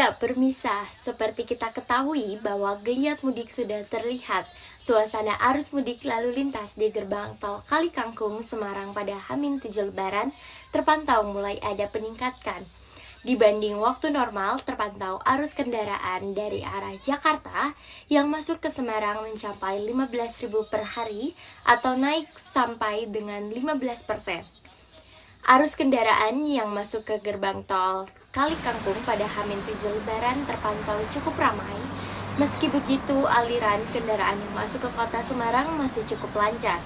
Ya, permisa, seperti kita ketahui bahwa geliat mudik sudah terlihat. Suasana arus mudik lalu lintas di gerbang tol Kali Kangkung, Semarang pada H-7 Lebaran terpantau mulai ada peningkatan. Dibanding waktu normal, terpantau arus kendaraan dari arah Jakarta yang masuk ke Semarang mencapai 15.000 per hari atau naik sampai dengan 15%. Arus kendaraan yang masuk ke gerbang tol Kali Kangkung pada H-7 Lebaran terpantau cukup ramai. Meski begitu, aliran kendaraan yang masuk ke kota Semarang masih cukup lancar.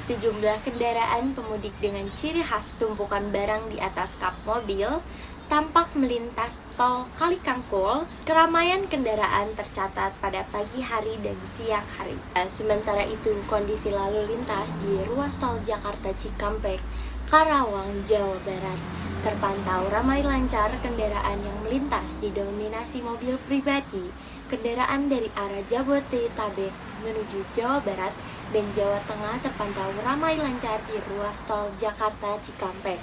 Sejumlah kendaraan pemudik dengan ciri khas tumpukan barang di atas kap mobil tampak melintas tol Kali Kangkung. Keramaian kendaraan tercatat pada pagi hari dan siang hari. Sementara itu, kondisi lalu lintas di ruas tol Jakarta Cikampek, Karawang, Jawa Barat terpantau ramai lancar. Kendaraan yang melintas didominasi mobil pribadi, kendaraan dari arah Jabodetabek menuju Jawa Barat dan Jawa Tengah terpantau ramai lancar di ruas tol Jakarta Cikampek.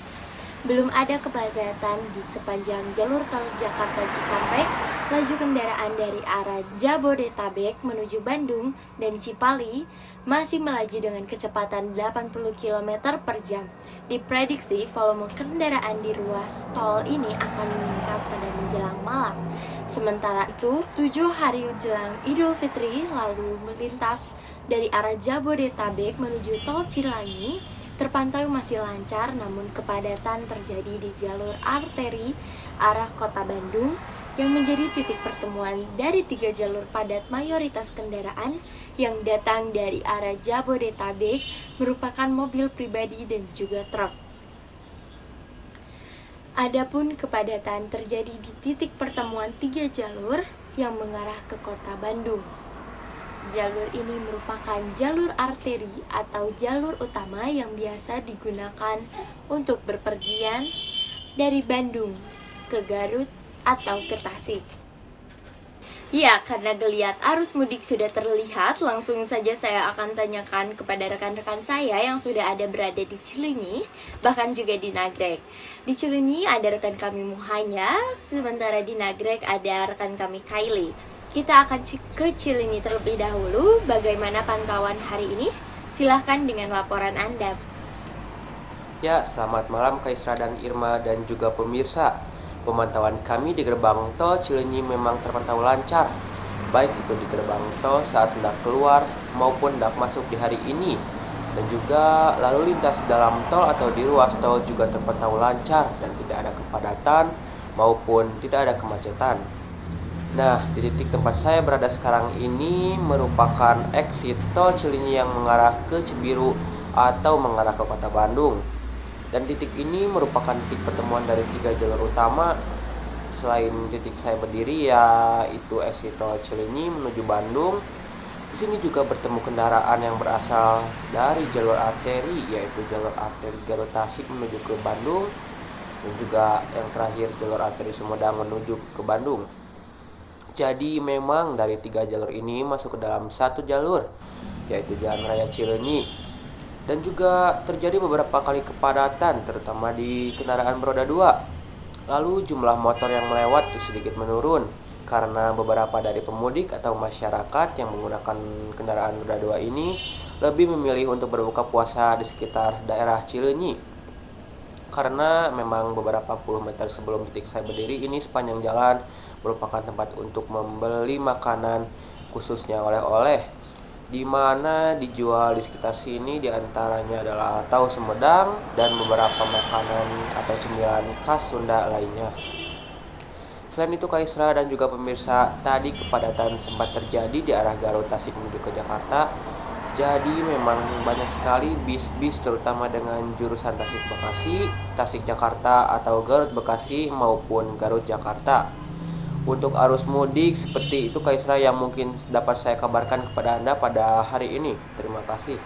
Belum ada kepadatan di sepanjang jalur tol Jakarta Cikampek. Laju kendaraan dari arah Jabodetabek menuju Bandung dan Cipali masih melaju dengan kecepatan 80 km per jam. Diprediksi volume kendaraan di ruas tol ini akan meningkat pada menjelang malam. Sementara itu, 7 hari jelang Idul Fitri lalu melintas dari arah Jabodetabek menuju tol Cilanhi terpantau masih lancar, namun kepadatan terjadi di jalur arteri arah kota Bandung yang menjadi titik pertemuan dari 3 jalur padat. Mayoritas kendaraan yang datang dari arah Jabodetabek merupakan mobil pribadi dan juga truk. Adapun kepadatan terjadi di titik pertemuan 3 jalur yang mengarah ke kota Bandung. Jalur ini merupakan jalur arteri atau jalur utama yang biasa digunakan untuk berpergian dari Bandung ke Garut atau ke Tasik. Ya, karena geliat arus mudik sudah terlihat, langsung saja saya akan tanyakan kepada rekan-rekan saya yang sudah ada berada di Cileunyi, bahkan juga di Nagreg. Di Cileunyi ada rekan kami Muhanya, sementara di Nagreg ada rekan kami Kylie. Kita akan ke Cileunyi terlebih dahulu. Bagaimana pantauan hari ini? Silahkan dengan laporan Anda. Ya, selamat malam Kaisra dan Irma dan juga pemirsa. Pemantauan kami di gerbang tol Cileunyi memang terpantau lancar, baik itu di gerbang tol saat hendak keluar maupun hendak masuk di hari ini. Dan juga lalu lintas dalam tol atau di ruas tol juga terpantau lancar dan tidak ada kepadatan maupun tidak ada kemacetan. Nah, di titik tempat saya berada sekarang ini merupakan exit tol Cileunyi yang mengarah ke Cibiru atau mengarah ke kota Bandung. Dan titik ini merupakan titik pertemuan dari 3 jalur utama. Selain titik saya berdiri, yaitu exit tol Cileunyi menuju Bandung. Di sini juga bertemu kendaraan yang berasal dari jalur arteri, yaitu jalur arteri Garut Tasik menuju ke Bandung, dan juga yang terakhir jalur arteri Sumedang menuju ke Bandung. Jadi memang dari 3 jalur ini masuk ke dalam satu jalur, yaitu Jalan Raya Cileunyi. Dan juga terjadi beberapa kali kepadatan, terutama di kendaraan beroda 2. Lalu jumlah motor yang melewat sedikit menurun, karena beberapa dari pemudik atau masyarakat yang menggunakan kendaraan roda 2 ini lebih memilih untuk berbuka puasa di sekitar daerah Cileunyi. Karena memang beberapa puluh meter sebelum titik saya berdiri ini sepanjang jalan merupakan tempat untuk membeli makanan, khususnya oleh-oleh, di mana dijual di sekitar sini diantaranya adalah tahu Sumedang dan beberapa makanan atau cemilan khas Sunda lainnya. Selain itu Kaisra dan juga pemirsa, tadi kepadatan sempat terjadi di arah Garut Tasik menuju ke Jakarta. Jadi memang banyak sekali bis-bis terutama dengan jurusan Tasik Bekasi, Tasik Jakarta atau Garut Bekasi maupun Garut Jakarta. Untuk arus mudik seperti itu Kaisra yang mungkin dapat saya kabarkan kepada Anda pada hari ini. Terima kasih.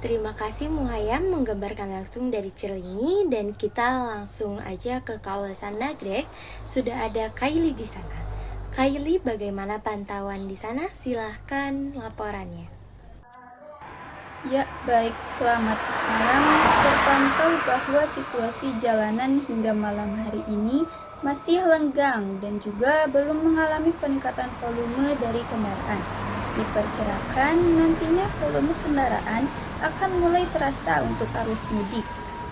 Terima kasih Muhayam menggambarkan langsung dari Cileunyi, dan kita langsung aja ke kawasan Nagreg. Sudah ada Kylie di sana. Kylie, bagaimana pantauan di sana? Silahkan laporannya. Ya, baik. Selamat malam. Terpantau bahwa situasi jalanan hingga malam hari ini masih lenggang dan juga belum mengalami peningkatan volume dari kendaraan. Diperkirakan nantinya volume kendaraan akan mulai terasa untuk arus mudik.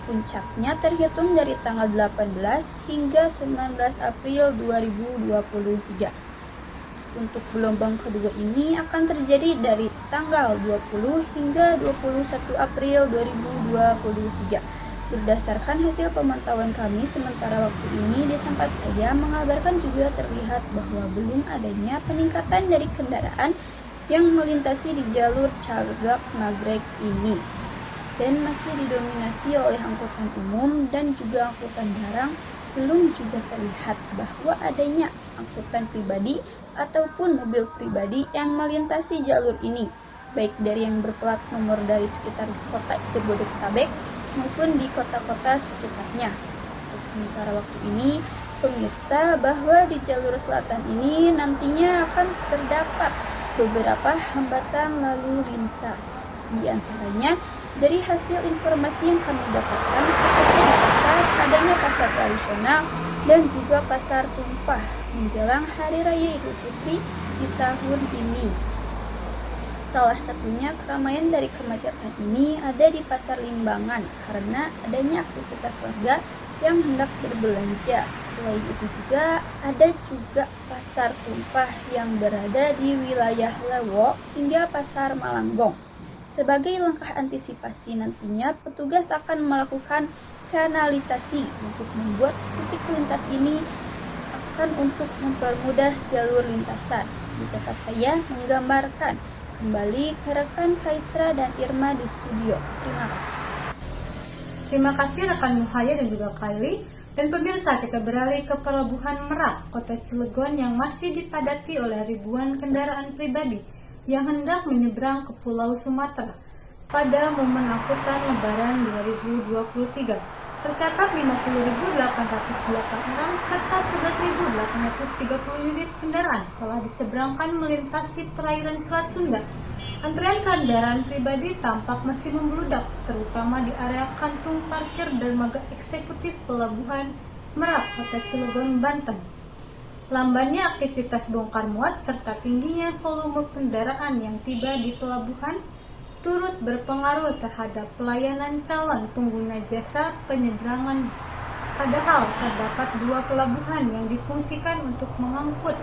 Puncaknya terhitung dari tanggal 18 hingga 19 April 2023. Untuk gelombang kedua ini akan terjadi dari tanggal 20 hingga 21 April 2023. Berdasarkan hasil pemantauan kami sementara waktu ini di tempat saya mengabarkan juga terlihat bahwa belum adanya peningkatan dari kendaraan yang melintasi di jalur Cagak Nagrek ini dan masih didominasi oleh angkutan umum dan juga angkutan barang. Belum juga terlihat bahwa adanya angkutan pribadi ataupun mobil pribadi yang melintasi jalur ini, baik dari yang berplat nomor dari sekitar kota Jabodetabek maupun di kota-kota sekitarnya. Untuk sementara waktu ini, pemirsa, bahwa di jalur selatan ini nantinya akan terdapat beberapa hambatan lalu lintas. Di antaranya dari hasil informasi yang kami dapatkan seperti di pasar, adanya pasar tradisional dan juga pasar tumpah menjelang Hari Raya Idul Fitri di tahun ini. Salah satunya keramaian dari kemacetan ini ada di Pasar Limbangan karena adanya aktivitas warga yang hendak berbelanja. Selain itu juga ada juga pasar tumpah yang berada di wilayah Lewo hingga Pasar Malangbong. Sebagai langkah antisipasi nantinya petugas akan melakukan kanalisasi untuk membuat titik lintas ini akan untuk mempermudah jalur lintasan. Di tempat saya menggambarkan kembali ke rekan Kaisra dan Irma di studio. Terima kasih. Terima kasih rekan Nuhaya dan juga Kylie. Dan pemirsa, kita beralih ke Pelabuhan Merak, Kota Cilegon yang masih dipadati oleh ribuan kendaraan pribadi yang hendak menyeberang ke Pulau Sumatera. Pada momen angkutan Lebaran 2023, tercatat 50.808 orang serta 11.830 unit kendaraan telah diseberangkan melintasi perairan Selat Sunda. Antrean kendaraan pribadi tampak masih membludak, terutama di area kantung parkir dermaga eksekutif Pelabuhan Merak, Kota Cilegon, Banten. Lambannya aktivitas bongkar muat serta tingginya volume kendaraan yang tiba di pelabuhan turut berpengaruh terhadap pelayanan calon pengguna jasa penyeberangan. Padahal terdapat 2 pelabuhan yang difungsikan untuk mengangkut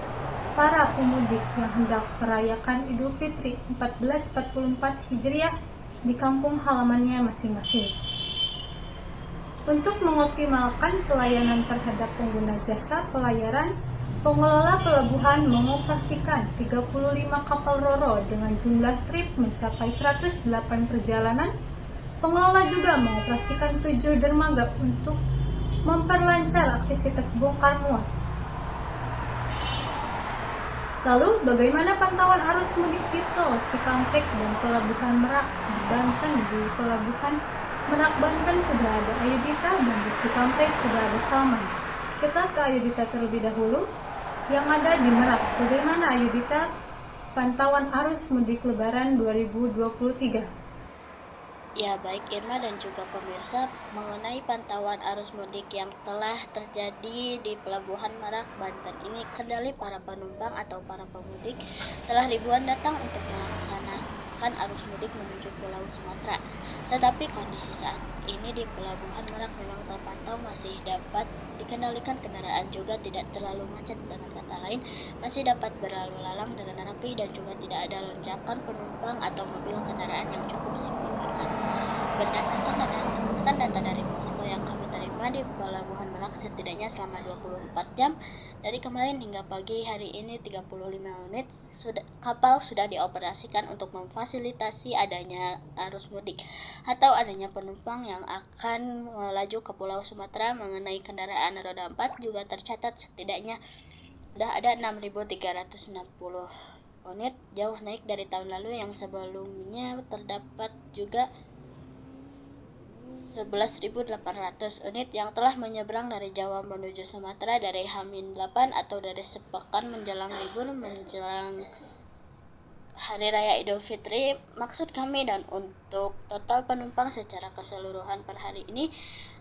para pemudik yang hendak merayakan Idul Fitri 1444 Hijriah di kampung halamannya masing-masing. Untuk mengoptimalkan pelayanan terhadap pengguna jasa pelayaran, pengelola pelabuhan mengoperasikan 35 kapal ro-ro dengan jumlah trip mencapai 108 perjalanan. Pengelola juga mengoperasikan 7 dermaga untuk memperlancar aktivitas bongkar muat. Lalu, bagaimana pantauan arus mudik di Tol Cikampek dan Pelabuhan Merak di Banten? Di Pelabuhan Merak Banten sudah ada Ayudita dan di Cikampek sudah ada Salman. Kita ke Ayudita terlebih dahulu yang ada di Merak. Bagaimana Ayudita pantauan arus mudik Lebaran 2023? Ya, baik Irma dan juga pemirsa, mengenai pantauan arus mudik yang telah terjadi di Pelabuhan Merak, Banten ini, kendali para penumpang atau para pemudik telah ribuan datang untuk melaksanakan arus mudik menuju Pulau Sumatera. Tetapi kondisi saat ini di Pelabuhan Merak memang terpantau masih dapat dikendalikan, kendaraan juga tidak terlalu macet. Dengan kata lain, masih dapat berlalu lalang dengan rapi dan juga tidak ada lonjakan penumpang atau mobil kendaraan yang cukup signifikan. Berdasarkan data dari posko yang kami terima di Pelabuhan Merak, setidaknya selama 24 jam dari kemarin hingga pagi hari ini 35 unit kapal sudah dioperasikan untuk memfasilitasi adanya arus mudik atau adanya penumpang yang akan melaju ke Pulau Sumatera. Mengenai kendaraan roda 4 juga tercatat setidaknya sudah ada 6.360 unit, jauh naik dari tahun lalu yang sebelumnya terdapat juga 11.800 unit yang telah menyeberang dari Jawa menuju Sumatera dari H-8 atau dari sepekan menjelang libur menjelang Hari Raya Idul Fitri maksud kami, dan untuk total penumpang secara keseluruhan per hari ini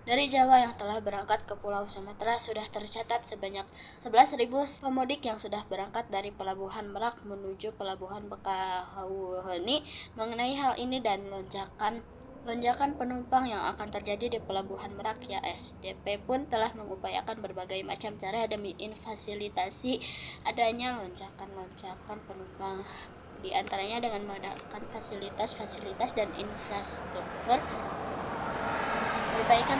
dari Jawa yang telah berangkat ke Pulau Sumatera sudah tercatat sebanyak 11.000 pemudik yang sudah berangkat dari Pelabuhan Merak menuju Pelabuhan Bakauheni. Mengenai hal ini dan lonjakan penumpang yang akan terjadi di Pelabuhan Merak, ya ASDP pun telah mengupayakan berbagai macam cara demi memfasilitasi adanya lonjakan penumpang, di antaranya dengan mengadakan fasilitas dan infrastruktur, perbaikan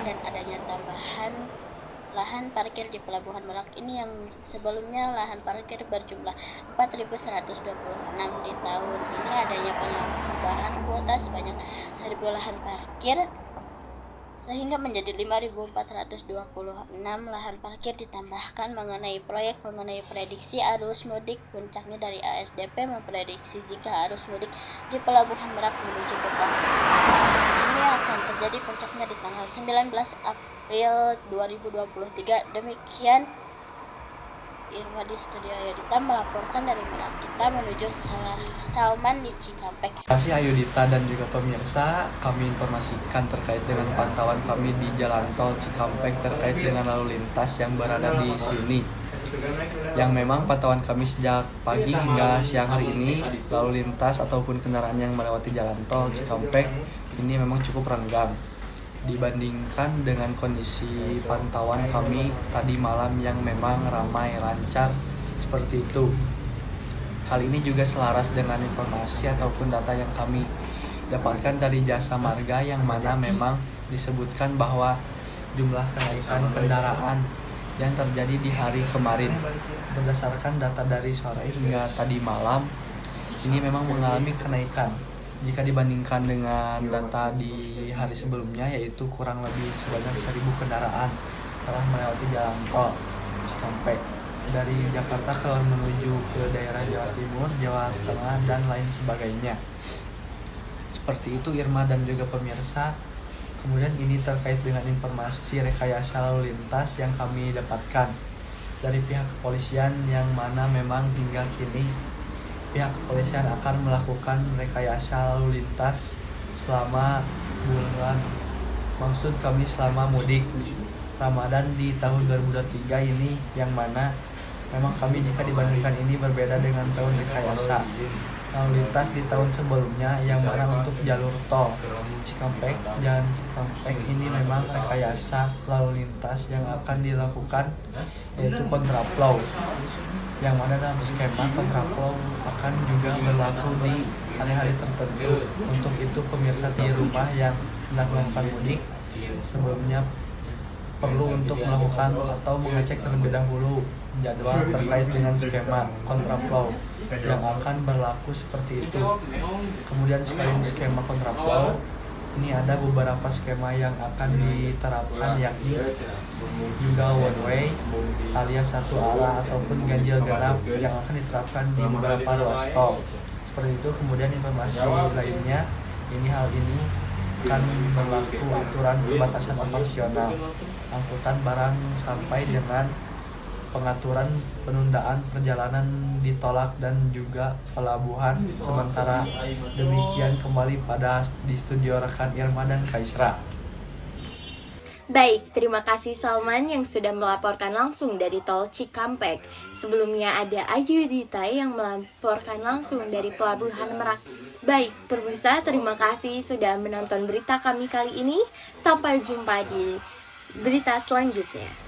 dan adanya tambahan lahan parkir di Pelabuhan Merak ini yang sebelumnya lahan parkir berjumlah 4.126. Di tahun ini adanya penambahan kuota sebanyak 1.000 lahan parkir sehingga menjadi 5.426 lahan parkir ditambahkan. Mengenai prediksi arus mudik, puncaknya dari ASDP memprediksi jika arus mudik di Pelabuhan Merak menuju Bakauheni ini akan terjadi puncaknya di tanggal 19 April 2023. Demikian Irma di Studio Ayudita melaporkan dari Merak. Kita menuju Salman di Cikampek. Terima kasih Ayudita dan juga pemirsa. Kami informasikan terkait dengan pantauan kami di Jalan Tol Cikampek terkait dengan lalu lintas yang berada di sini. Yang memang pantauan kami sejak pagi hingga siang hari ini, lalu lintas ataupun kendaraan yang melewati Jalan Tol Cikampek ini memang cukup renggang dibandingkan dengan kondisi pantauan kami tadi malam yang memang ramai lancar seperti itu. Hal ini juga selaras dengan informasi ataupun data yang kami dapatkan dari Jasa Marga, yang mana memang disebutkan bahwa jumlah kenaikan kendaraan yang terjadi di hari kemarin berdasarkan data dari sore hingga tadi malam ini memang mengalami kenaikan jika dibandingkan dengan data di hari sebelumnya, yaitu kurang lebih sebanyak 1.000 kendaraan telah melewati Jalan Tol Cikampek dari Jakarta keluar menuju ke daerah Jawa Timur, Jawa Tengah, dan lain sebagainya. Seperti itu Irma dan juga pemirsa. Kemudian ini terkait dengan informasi rekayasa lalu lintas yang kami dapatkan dari pihak kepolisian, yang mana memang hingga kini pihak kepolisian akan melakukan rekayasa lalu lintas selama selama mudik Ramadan di tahun 2023 ini, yang mana memang kami jika dibandingkan ini berbeda dengan tahun rekayasa lalu lintas di tahun sebelumnya, yang mana untuk jalur tol Cikampek dan Cikampek ini memang rekayasa lalu lintas yang akan dilakukan yaitu kontraflow, yang mana dalam skema kontraflow akan juga berlaku di hari-hari tertentu. Untuk itu pemirsa di rumah yang hendak melakukan mudik sebelumnya perlu untuk melakukan atau mengecek terlebih dahulu jadwal terkait dengan skema kontraflow yang akan berlaku seperti itu. Kemudian selain skema kontraflow, ini ada beberapa skema yang akan diterapkan, yakni juga one way alias satu arah ataupun ganjil genap yang akan diterapkan di beberapa ruas tol seperti itu. Kemudian informasi lainnya, hal ini akan berlaku aturan pembatasan operasional angkutan barang sampai dengan pengaturan penundaan perjalanan ditolak dan juga pelabuhan sementara. Demikian kembali di studio rekan Irma dan Kaisra. Baik, terima kasih Salman yang sudah melaporkan langsung dari Tol Cikampek. Sebelumnya ada Ayudita yang melaporkan langsung dari Pelabuhan Merak. Baik, pemirsa, terima kasih sudah menonton berita kami kali ini. Sampai jumpa di berita selanjutnya.